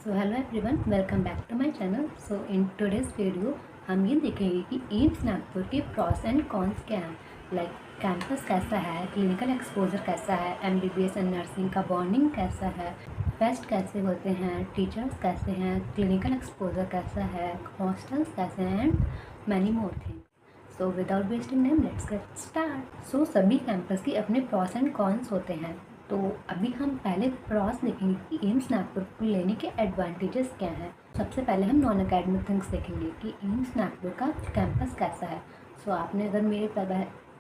So hello everyone, welcome back to my channel. So in today's video हम ये देखेंगे कि एम्स नागपुर के प्रॉस एंड कॉन्स क्या हैं। लाइक कैंपस कैसा है, क्लिनिकल एक्सपोजर कैसा है, एमबीबीएस एंड नर्सिंग का बॉन्डिंग कैसा है, फेस्ट कैसे होते हैं, टीचर्स कैसे हैं, क्लिनिकल एक्सपोजर कैसा है, हॉस्टल्स कैसे हैं and many more things. So without wasting time let's get start. So सभी कैंपस के अपने प्रॉस एंड कॉन्स होते हैं। तो अभी हम पहले प्रॉस देखेंगे कि एम्स नागपुर को लेने के एडवांटेजेस क्या हैं। सबसे पहले हम नॉन अकेडमिक थिंग्स देखेंगे कि एम्स नागपुर का कैंपस कैसा है। सो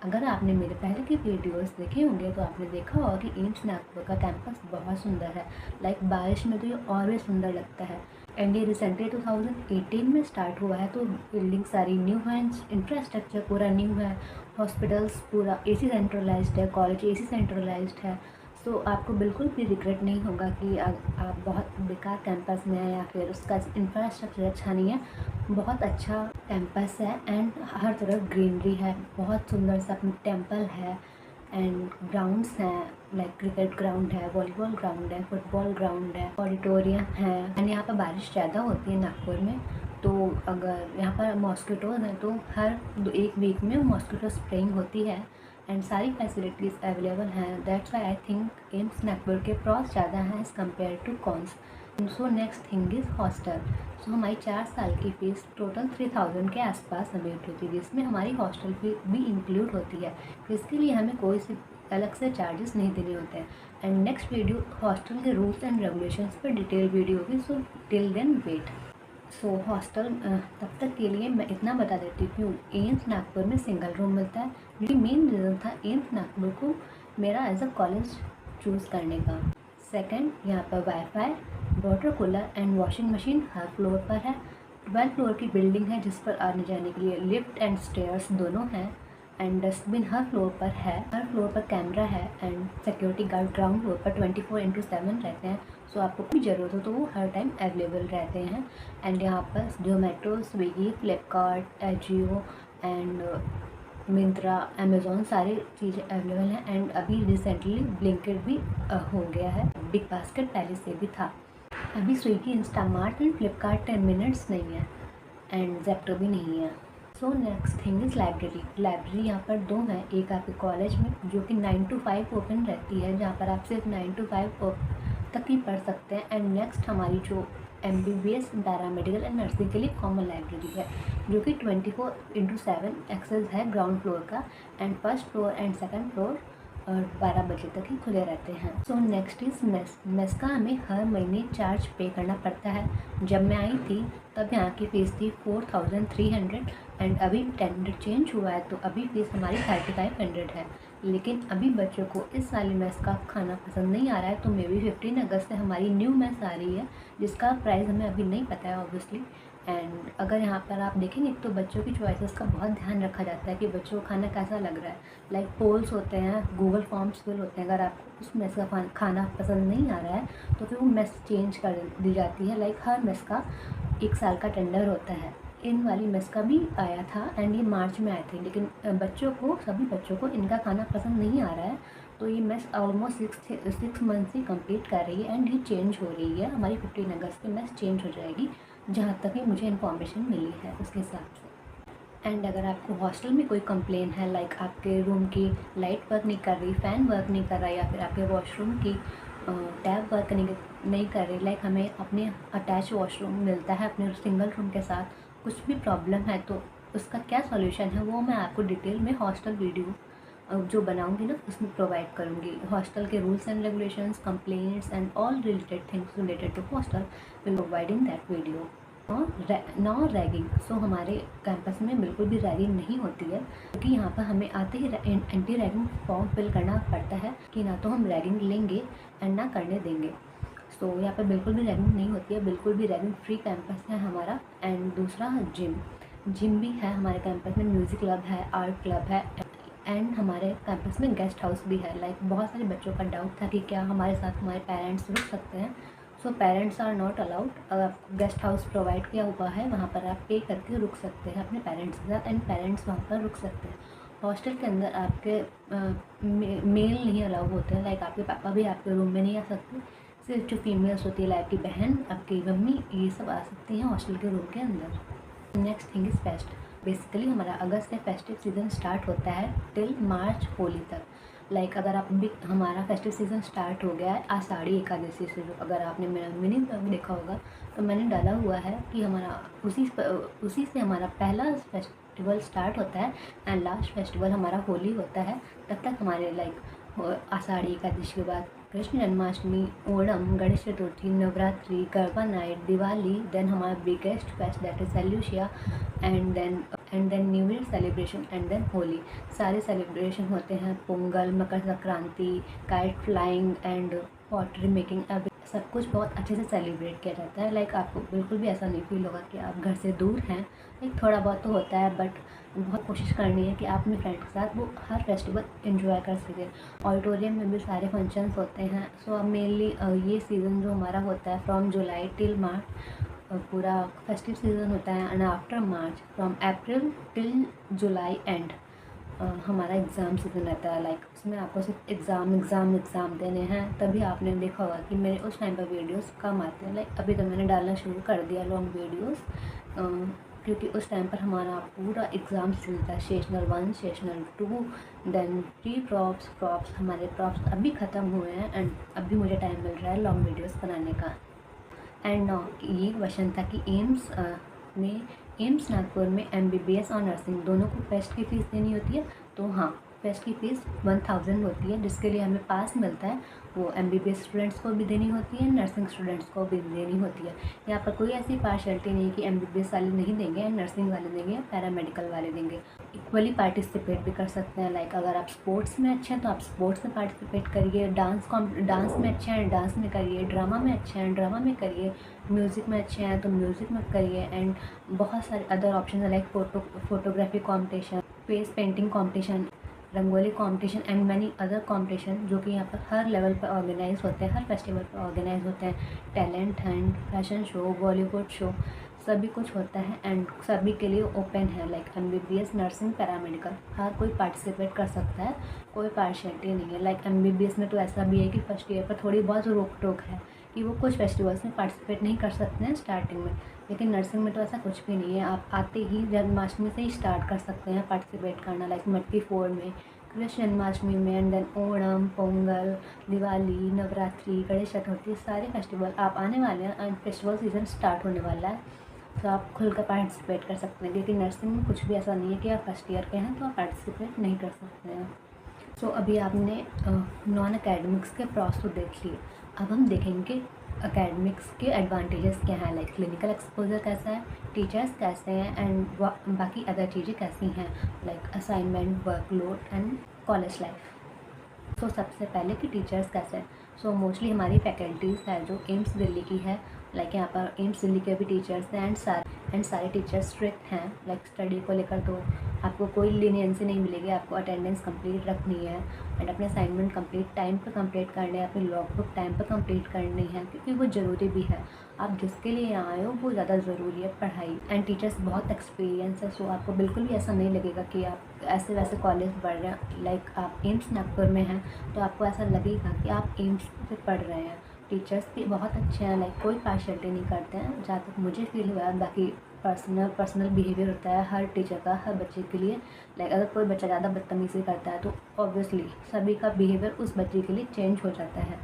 अगर आपने मेरे पहले के वीडियोस देखे होंगे तो आपने देखा होगा कि एम्स नागपुर का कैंपस बहुत सुंदर है। लाइक बारिश में तो ये और भी सुंदर लगता है। एंड ये रिसेंटली 2018 में स्टार्ट हुआ है, तो बिल्डिंग सारी न्यू है, इंफ्रास्ट्रक्चर पूरा न्यू है, हॉस्पिटल्स पूरा एसी सेंट्रलाइज्ड है, कॉलेज एसी सेंट्रलाइज्ड है। सो आपको बिल्कुल भी रिग्रेट नहीं होगा कि आप बहुत बेकार कैंपस में हैं या फिर उसका इंफ्रास्ट्रक्चर अच्छा नहीं है। बहुत अच्छा कैंपस है एंड हर तरफ ग्रीनरी है, बहुत सुंदर सा टेम्पल है एंड ग्राउंड्स हैं। लाइक क्रिकेट ग्राउंड है, वॉलीबॉल ग्राउंड है, फुटबॉल ग्राउंड है, ऑडिटोरियम है। एंड यहाँ पर बारिश ज़्यादा होती है नागपुर में, तो अगर यहाँ पर मॉस्किटोज़ हैं तो हर एक वीक में मॉस्किटो स्प्रेइंग होती है एंड सारी फैसिलिटीज़ अवेलेबल हैं। That's why I think AIIMS Nagpur के प्रॉस ज़्यादा हैं as compare to cons. So next thing is hostel. So हमारी 4 साल की फ़ीस टोटल 3000 के आसपास समेट होती है, जिसमें हमारी हॉस्टल फी भी इंक्लूड होती है। इसके लिए हमें कोई से अलग से चार्जेस नहीं देने होते हैं। एंड नेक्स्ट वीडियो हॉस्टल के रूल्स एंड रेगुलेशंस पर डिटेल वीडियो होगी, सो टिल देन वेट। सो हॉस्टल तब तक के लिए मैं इतना बता देती हूँ, एम्स नागपुर में सिंगल रूम मिलता है। ये मेन रीज़न था एम्स नागपुर को मेरा एज अ कॉलेज चूज़ करने का। सेकंड, यहाँ पर wifi, water cooler and washing machine her floor पर है। 12 फ्लोर की बिल्डिंग है जिस पर आने जाने के लिए लिफ्ट एंड स्टेयर्स दोनों हैं। एंड डस्टबिन हर फ्लोर पर है, हर फ्लोर पर कैमरा है and security guard ground floor पर 24/7 रहते हैं। सो आपको कोई ज़रूरत हो तो वो हर टाइम अवेलेबल रहते हैं। एंड यहाँ पर Zomato, Swiggy, Flipkart, AJIO and Myntra, Amazon सारी चीज़ें अवेलेबल हैं। एंड अभी रिसेंटली ब्लिंकिट भी हो गया है। बिग बास्केट पहले से भी था। अभी Swiggy, Instamart and Flipkart 10 minutes नहीं है एंड जेप्टो भी नहीं है। सो next thing is library. Library यहाँ पर 2 हैं, एक आपके कॉलेज में जो कि 9 to 5 ओपन रहती है, जहाँ पर आप सिर्फ 9 to 5 तक ही पढ़ सकते हैं। एंड नेक्स्ट हमारी जो एमबीबीएस, पैरामेडिकल एंड नर्सिंग के लिए कॉमन लाइब्रेरी है, जो कि 24/7 एक्सेस है ग्राउंड फ्लोर का। And first floor and second floor और 12 बजे तक ही खुले रहते हैं। So next is mess. Mess का हमें हर महीने चार्ज पे करना पड़ता है। जब मैं आई थी तब यहाँ की फ़ीस थी 4300 एंड अभी टेंडर चेंज हुआ है तो अभी फ़ीस हमारी 3500 है। लेकिन अभी बच्चों को इस वाली मेस का खाना पसंद नहीं आ रहा है, तो मे बी 15 अगस्त से हमारी न्यू मेस आ रही है जिसका प्राइस हमें अभी नहीं पता है ऑब्वियसली। एंड अगर यहाँ पर आप देखेंगे तो बच्चों की चॉइसेस का बहुत ध्यान रखा जाता है कि बच्चों को खाना कैसा लग रहा है। लाइक पोल्स होते हैं, गूगल फॉर्म्स फिल होते हैं। अगर आपको उस मेस का खाना पसंद नहीं आ रहा है तो फिर वो मेस चेंज कर दी जाती है। लाइक हर मेस का 1 साल का टेंडर होता है। इन वाली मेस का भी आया था एंड ये मार्च में आए थे, लेकिन सभी बच्चों को इनका खाना पसंद नहीं आ रहा है। तो ये मेस ऑलमोस्ट 6 मंथ से कंप्लीट कर रही है एंड ये चेंज हो रही है। हमारी 15 अगस्त की मेस चेंज हो जाएगी, जहाँ तक ही मुझे इन्फॉर्मेशन मिली है उसके हिसाब से। एंड अगर आपको हॉस्टल में कोई कंप्लेन है, लाइक आपके रूम की लाइट वर्क नहीं कर रही, फ़ैन वर्क नहीं कर रहा, या फिर आपके वॉशरूम की टैप वर्क नहीं कर रही, लाइक हमें अपने अटैच वॉशरूम मिलता है अपने सिंगल रूम के साथ, कुछ भी प्रॉब्लम है तो उसका क्या सॉल्यूशन है वो मैं आपको डिटेल में हॉस्टल वीडियो जो बनाऊंगी ना उसमें प्रोवाइड करूंगी। हॉस्टल के rules and regulations, complaints and all related things related to hostel will providing that video. No ragging. So हमारे कैंपस में बिल्कुल भी रैगिंग नहीं होती है, क्योंकि यहाँ पर हमें आते ही एंटी रैगिंग फॉर्म फिल करना पड़ता है कि ना तो हम रैगिंग लेंगे एंड ना करने देंगे। सो यहाँ पर बिल्कुल भी रैगिंग नहीं होती है, बिल्कुल भी रैगिंग फ्री कैंपस है हमारा। एंड दूसरा जिम भी है हमारे कैंपस में, म्यूज़िक क्लब है, आर्ट क्लब है एंड हमारे कैंपस में गेस्ट हाउस भी है। लाइक बहुत सारे बच्चों का डाउट था कि क्या हमारे साथ हमारे पेरेंट्स रुक सकते हैं। So parents are not allowed. अगर आपको गेस्ट हाउस प्रोवाइड किया हुआ है वहाँ पर आप पे करके रुक सकते हैं अपने पेरेंट्स के साथ एंड पेरेंट्स वहाँ पर रुक सकते हैं। हॉस्टल के अंदर आपके मेल नहीं अलाउ होते हैं, लाइक आपके पापा भी आपके रूम में नहीं आ सकते, सिर्फ जो फीमेल्स होती है लाइक आपकी बहन, आपकी मम्मी, ये सब आ सकती हैं हॉस्टल के रूम के अंदर। Next thing is fest. Basically हमारा अगस्त से फेस्टिव सीज़न स्टार्ट होता है टिल मार्च होली तक। लाइक अगर आप भी, हमारा फेस्टिव सीज़न स्टार्ट हो गया है आषाढ़ी एकादशी से। जो अगर आपने मेरा मिनी ब्लॉग देखा होगा तो मैंने डाला हुआ है कि हमारा उसी से हमारा पहला फेस्टिवल स्टार्ट होता है एंड लास्ट फेस्टिवल हमारा होली होता है। तब तक हमारे लाइक आषाढ़ी एकादशी के बाद कृष्ण जन्माष्टमी, ओणम, गणेश चतुर्थी, नवरात्रि, गरबा नाइट, दिवाली, देन हमारा बिगेस्ट फेस्ट दैट इज सेल्यूशिया, and then new year celebration, and then Holi. सारे सेलिब्रेशन होते हैं, Pongal, Makar Sankranti, kite flying and pottery making, अब सब कुछ बहुत अच्छे से सेलिब्रेट किया जाता है। लाइक आपको बिल्कुल भी ऐसा नहीं फील होगा कि आप घर से दूर हैं। लाइक थोड़ा बहुत तो होता है बट बहुत कोशिश करनी है कि आप अपने फ्रेंड्स के साथ वो हर फेस्टिवल एंजॉय कर सकें। ऑडिटोरियम में भी सारे फंक्शंस होते हैं। सो अब मेनली ये सीज़न जो हमारा होता है फ्रॉम जुलाई टिल मार्च पूरा फेस्टिव सीज़न होता है, and after March from April till July and हमारा एग्ज़ाम सीजन रहता है। लाइक उसमें आपको सिर्फ एग्ज़ाम देने हैं। तभी आपने देखा होगा कि मेरे उस टाइम पर वीडियोस कम आते हैं। लाइक अभी तो मैंने डालना शुरू कर दिया लॉन्ग वीडियोस, क्योंकि उस टाइम पर हमारा पूरा एग्ज़ाम सीजन था। Sessional 1, sessional 2, then pre props हमारे प्रॉप्स अभी ख़त्म हुए हैं एंड अभी मुझे टाइम मिल रहा है लॉन्ग वीडियोज़ बनाने का। एंड ये क्वेश्चन था कि एम्स नागपुर में MBBS और नर्सिंग दोनों को फेस्ट की फ़ीस देनी होती है। तो हाँ, फेस्ट की फ़ीस 1000 होती है, जिसके लिए हमें पास मिलता है। वो MBBS स्टूडेंट्स को भी देनी होती है, नर्सिंग स्टूडेंट्स को भी देनी होती है। यहाँ पर कोई ऐसी पार्शलिटी नहीं कि MBBS वाले नहीं देंगे, नर्सिंग वाले देंगे, पैरामेडिकल वाले देंगे। इक्वली पार्टिसिपेट भी कर सकते हैं। लाइक अगर आप स्पोर्ट्स में अच्छे हैं तो आप स्पोर्ट्स में पार्टिसिपेट करिए, डांस में अच्छे हैं डांस में करिए, ड्रामा में अच्छे हैं ड्रामा में करिए, म्यूज़िक में अच्छे हैं तो म्यूज़िक में करिए। एंड बहुत सारे अदर ऑप्शन है like photography competition, face painting competition, rangoli competition and many other competition जो कि यहाँ पर हर लेवल पर ऑर्गेनाइज होते हैं, हर फेस्टिवल पर ऑर्गेनाइज होते हैं। Talent Hunt, fashion show, Bollywood show, सभी कुछ होता है एंड सभी के लिए ओपन है। लाइक MBBS, नर्सिंग, पैरामेडिकल हर कोई पार्टिसिपेट कर सकता है, कोई पार्शियलिटी नहीं है। लाइक MBBS में तो ऐसा भी है कि फर्स्ट ईयर पर थोड़ी बहुत रोक टोक है कि वो कुछ फेस्टिवल्स में पार्टिसिपेट नहीं कर सकते हैं स्टार्टिंग में, लेकिन नर्सिंग में तो ऐसा कुछ भी नहीं है। आप आते ही जन्माष्टमी से ही स्टार्ट कर सकते हैं पार्टिसिपेट करना। लाइक मटकी फोड़ में, कृष्ण जन्माष्टमी में, एंड देन ओणम, पोंगल, दिवाली, नवरात्रि, गणेश चतुर्थी, सारे फेस्टिवल आप आने वाले हैं एंड फेस्टिवल सीजन स्टार्ट होने वाला है। तो आप खुलकर पार्टिसिपेट कर सकते हैं, क्योंकि नर्सिंग में कुछ भी ऐसा नहीं है कि आप फर्स्ट ईयर के हैं तो आप पार्टिसिपेट नहीं कर सकते हैं। सो अभी आपने नॉन अकेडमिक्स के प्रॉस तो देख लिए। अब हम देखेंगे अकेडमिक्स के एडवांटेजेस क्या हैं। लाइक क्लिनिकल एक्सपोजर कैसा है, टीचर्स कैसे हैं एंड बाकी अदर चीज़ें कैसी हैं, like assignment, workload and college life. तो सबसे पहले कि टीचर्स कैसे हैं। सो मोस्टली हमारी फैकल्टीज़ है जो एम्स दिल्ली की है। लाइक यहाँ पर एम्स दिल्ली के भी टीचर्स हैं एंड सारे टीचर्स स्ट्रिक्ट हैं। लाइक स्टडी को लेकर तो आपको कोई लीनियंसी नहीं मिलेगी, आपको अटेंडेंस कंप्लीट रखनी है एंड अपने असाइनमेंट कंप्लीट टाइम पर कंप्लीट करने हैं, अपनी लॉग बुक टाइम पर कंप्लीट करनी है, क्योंकि वो ज़रूरी भी है। आप जिसके लिए यहाँ आए हो वो ज़्यादा ज़रूरी है पढ़ाई। एंड टीचर्स बहुत एक्सपीरियंस है, सो आपको बिल्कुल भी ऐसा नहीं लगेगा कि आप ऐसे वैसे कॉलेज पढ़ रहे हैं। लाइक आप एम्स नागपुर में हैं तो आपको ऐसा लगेगा कि आप एम्स से पढ़ रहे हैं। टीचर्स भी बहुत अच्छे हैं, लाइक कोई पार्शियलिटी नहीं करते हैं जहाँ तक मुझे फील हुआ है। बाकी पर्सनल बिहेवियर होता है हर टीचर का हर बच्चे के लिए। लाइक अगर कोई बच्चा ज़्यादा बदतमीज़ी करता है तो ऑब्वियसली सभी का बिहेवियर उस बच्चे के लिए चेंज हो जाता है।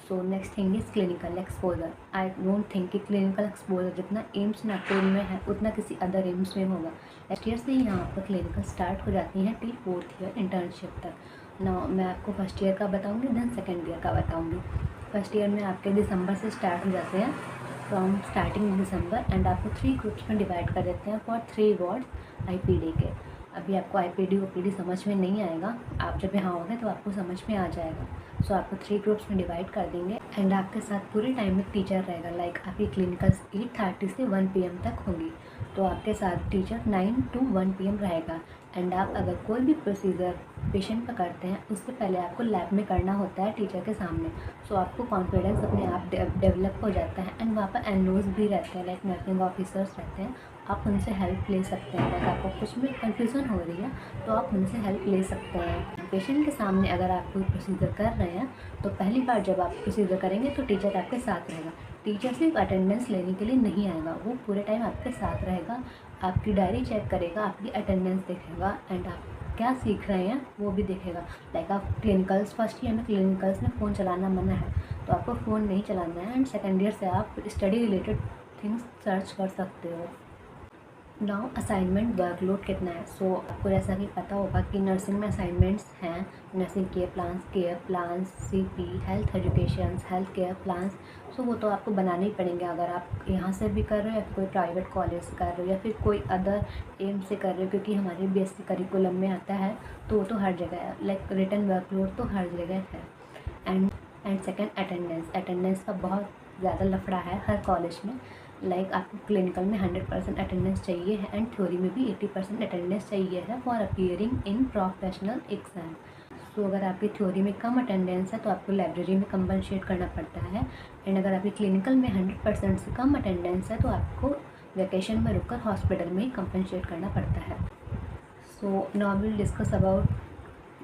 सो next thing is clinical exposure. I don't think कि क्लिनिकल एक्सपोजर जितना एम्स नागपुर में है उतना किसी अदर एम्स में होगा। नेक्स्ट ईयर से ही यहाँ पर क्लिनिकल स्टार्ट हो जाती हैं टिल 4th ईयर इंटर्नशिप तक। ना मैं आपको फर्स्ट ईयर का बताऊँगी देन सेकेंड ईयर का बताऊँगी। फर्स्ट ईयर में आपके दिसंबर से स्टार्ट हो जाते हैं, फ्रॉम स्टार्टिंग दिसंबर, एंड आपको 3 ग्रुप्स में डिवाइड कर देते हैं फॉर 3 वार्ड्स IPD के। अभी आपको IPD OPD समझ में नहीं आएगा, आप जब यहाँ आओगे तो आपको समझ में आ जाएगा। सो आपको 3 ग्रुप्स में डिवाइड कर देंगे एंड आपके साथ पूरे टाइम में टीचर रहेगा। लाइक आपकी क्लिनिकल्स 8:30 से 1 PM तक होगी, तो आपके साथ टीचर 9 to 1 PM रहेगा। एंड आप अगर कोई भी प्रोसीजर पेशेंट पर करते हैं उससे पहले आपको लैब में करना होता है टीचर के सामने। सो आपको कॉन्फिडेंस अपने आप डेवलप हो जाता है एंड वहाँ पर NOs भी रहते हैं, लाइक नर्सिंग ऑफिसर्स रहते हैं, आप उनसे हेल्प ले सकते हैं। अगर आपको कुछ भी कन्फ्यूज़न हो रही है तो आप उनसे हेल्प ले सकते हैं। एजुकेशन के सामने अगर आप कोई प्रोसीजर कर रहे हैं तो पहली बार जब आप प्रोसीजर करेंगे तो टीचर आपके साथ रहेगा। टीचर सिर्फ अटेंडेंस लेने के लिए नहीं आएगा, वो पूरे टाइम आपके साथ रहेगा, आपकी डायरी चेक करेगा, आपकी अटेंडेंस देखेगा एंड आप क्या सीख रहे हैं वो भी देखेगा। लाइक आप क्लिनिकल्स फर्स्ट ईयर में क्लिनिकल्स में फ़ोन चलाना मना है तो आपको फ़ोन नहीं चलाना है एंड सेकेंड ईयर से आप स्टडी रिलेटेड थिंग्स सर्च कर सकते हो। नाउ असाइनमेंट वर्कलोड कितना है। सो आपको जैसा कि पता होगा कि नर्सिंग में असाइनमेंट्स हैं, nursing care plans, CP, health education, health care plans. So वो तो आपको बनाने ही पड़ेंगे अगर आप यहाँ से भी कर रहे हो या कोई प्राइवेट कॉलेज से कर रहे हो या फिर कोई अदर एम से कर रहे हो, क्योंकि हमारे बीएससी करिकुलम में आता है तो वो तो हर जगह है। लाइक रिटन वर्कलोड तो हर जगह है। एंड सेकेंड अटेंडेंस का बहुत ज़्यादा लफड़ा है हर कॉलेज में। लाइक आपको क्लिनिकल में 100% अटेंडेंस चाहिए है एंड थ्योरी में भी 80% अटेंडेंस चाहिए है for appearing in professional exam. So अगर आपकी थ्योरी में कम अटेंडेंस है तो आपको लाइब्रेरी में कंपनसेट करना पड़ता है एंड अगर आपकी क्लिनिकल में 100% से कम अटेंडेंस है तो आपको वैकेशन में रुककर हॉस्पिटल में ही कंपनसेट करना पड़ता है। So now will discuss about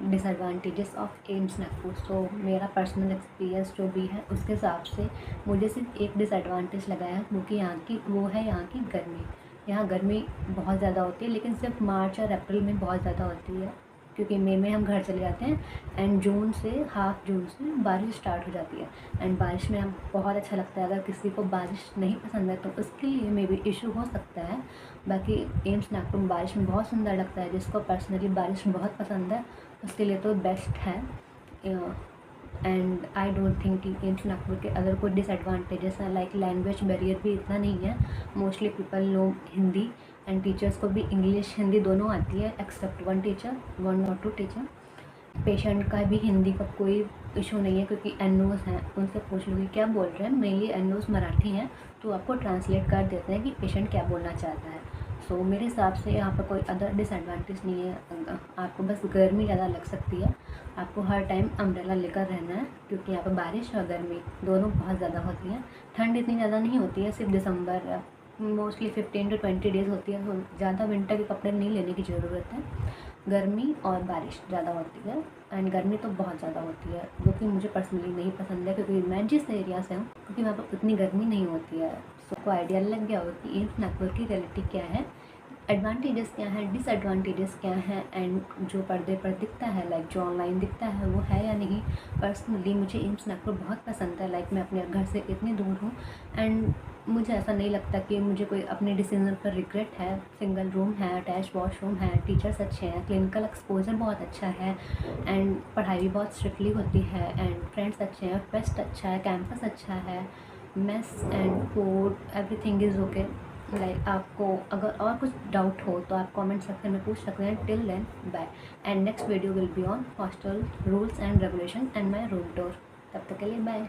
disadvantages of AIIMS Nagpur. So मेरा पर्सनल एक्सपीरियंस जो भी है उसके हिसाब से मुझे सिर्फ एक डिसएडवांटेज लगा है, क्योंकि वो है यहाँ की गर्मी। यहाँ गर्मी बहुत ज़्यादा होती है, लेकिन सिर्फ मार्च और अप्रैल में बहुत ज़्यादा होती है, क्योंकि मई में हम घर चले जाते हैं एंड हाफ जून से बारिश स्टार्ट हो जाती है एंड बारिश में हम बहुत अच्छा लगता है। अगर किसी को बारिश नहीं पसंद है तो उसके लिए मे बी इशू हो सकता है। बाकी एम्स नागपुर में बारिश में बहुत सुंदर लगता है, जिसको पर्सनली बारिश बहुत पसंद है उसके लिए तो बेस्ट है। एंड आई डोंट थिंक कि एम्स नागपुर के अदर कोई डिसएडवांटेजेस हैं। लाइक लैंग्वेज बैरियर भी इतना नहीं है, mostly people know Hindi and teachers को भी इंग्लिश हिंदी दोनों आती है एक्सेप्ट वन और टू टीचर। पेशेंट का भी हिंदी का कोई इशू नहीं है, क्योंकि एनओस हैं, उनसे पूछ लो कि क्या बोल रहे हैं। मेनली एनओस मराठी हैं तो आपको ट्रांसलेट कर देते हैं कि पेशेंट क्या बोलना चाहता है। सो मेरे हिसाब से यहाँ पर कोई अदर डिसएडवांटेज नहीं है। आपको बस गर्मी ज़्यादा लग सकती है, आपको हर टाइम अम्ब्रेला लेकर रहना है, क्योंकि यहाँ पर बारिश और गर्मी दोनों बहुत ज़्यादा होती है। ठंड इतनी ज़्यादा नहीं होती है, सिर्फ दिसंबर मोस्टली 15 to 20 डेज़ होती है, तो ज़्यादा विंटर के कपड़े नहीं लेने की ज़रूरत है। गर्मी और बारिश ज़्यादा होती है एंड गर्मी तो बहुत ज़्यादा होती है, जो कि मुझे पर्सनली नहीं पसंद है, क्योंकि मैं जिस एरिया से हूँ क्योंकि वहाँ पर उतनी गर्मी नहीं होती है। सबको आइडिया लग गया होगा कि एम्स नागपुर की रियलिटी क्या है, एडवांटेजेस क्या हैं, डिसएडवांटेजेस क्या हैं एंड जो पर्दे पर दिखता है, लाइक जो ऑनलाइन दिखता है वो है या नहीं। पर्सनली मुझे एम्स नागपुर बहुत पसंद है। लाइक मैं अपने घर से इतनी दूर हूँ एंड मुझे ऐसा नहीं लगता कि मुझे कोई अपने डिसीजन पर रिग्रेट है। सिंगल रूम है, अटैच वॉशरूम है, टीचर्स अच्छे हैं, क्लिनिकल एक्सपोजर बहुत अच्छा है एंड पढ़ाई भी बहुत स्ट्रिक्टली होती है एंड फ्रेंड्स अच्छे हैं, फेस्ट अच्छा है, कैंपस अच्छा है, mess and food everything is okay. Like आपको अगर और कुछ डाउट हो तो आप कमेंट सेक्शन में पूछ सकते हैं। Till then bye and next video will be on hostel rules and regulation and my room tour. तब तक के लिए बाय।